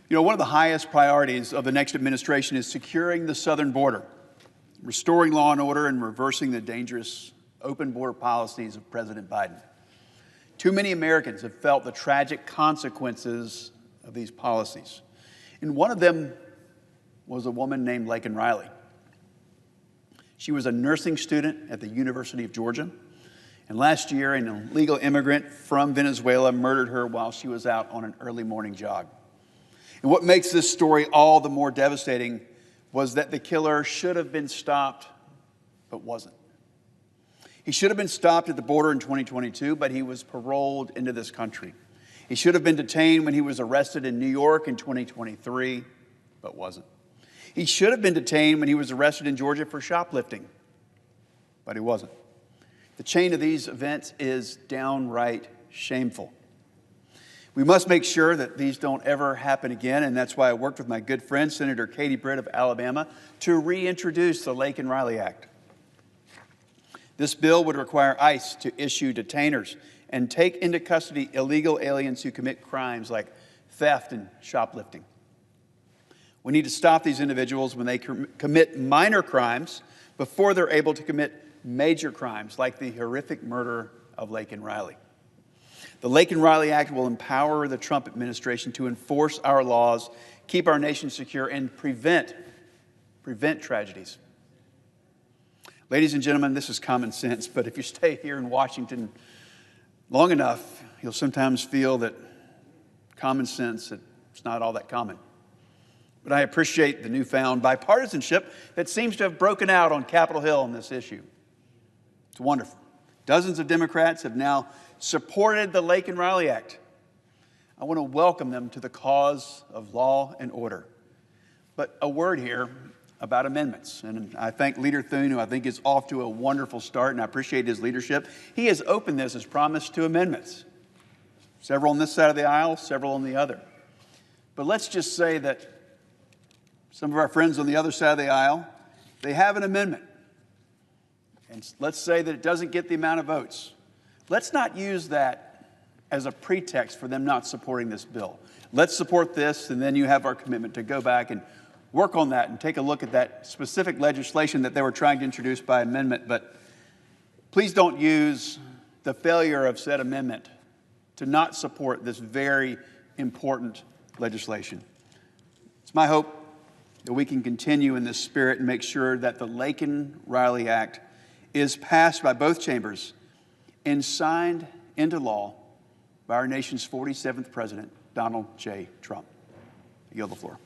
You know, one of the highest priorities of the next administration is securing the southern border, restoring law and order, and reversing the dangerous open border policies of President Biden. Too many Americans have felt the tragic consequences of these policies. And one of them was a woman named Laken Riley. She was a nursing student at the University of Georgia. And last year, an illegal immigrant from Venezuela murdered her while she was out on an early morning jog. And what makes this story all the more devastating was that the killer should have been stopped, but wasn't. He should have been stopped at the border in 2022, but he was paroled into this country. He should have been detained when he was arrested in New York in 2023, but wasn't. He should have been detained when he was arrested in Georgia for shoplifting, but he wasn't. The chain of these events is downright shameful. We must make sure that these don't ever happen again, and that's why I worked with my good friend, Senator Katie Britt of Alabama, to reintroduce the Laken Riley Act. This bill would require ICE to issue detainers and take into custody illegal aliens who commit crimes like theft and shoplifting. We need to stop these individuals when they commit minor crimes before they're able to commit major crimes like the horrific murder of Laken Riley. The Laken Riley Act will empower the Trump administration to enforce our laws, keep our nation secure, and prevent tragedies. Ladies and gentlemen, this is common sense, but if you stay here in Washington long enough, you'll sometimes feel that common sense is not all that common. But I appreciate the newfound bipartisanship that seems to have broken out on Capitol Hill on this issue. It's wonderful. Dozens of Democrats have now supported the Laken Riley Act. I want to welcome them to the cause of law and order. But a word here about amendments. And I thank Leader Thune, who I think is off to a wonderful start, and I appreciate his leadership. He has opened this as promised to amendments. Several on this side of the aisle, several on the other. But let's just say that some of our friends on the other side of the aisle, they have an amendment. And let's say that it doesn't get the amount of votes. Let's not use that as a pretext for them not supporting this bill. Let's support this, and then you have our commitment to go back and work on that and take a look at that specific legislation that they were trying to introduce by amendment. But please don't use the failure of said amendment to not support this very important legislation. It's my hope that we can continue in this spirit and make sure that the Laken Riley Act is passed by both chambers and signed into law by our nation's 47th president, Donald J. Trump. I yield the floor.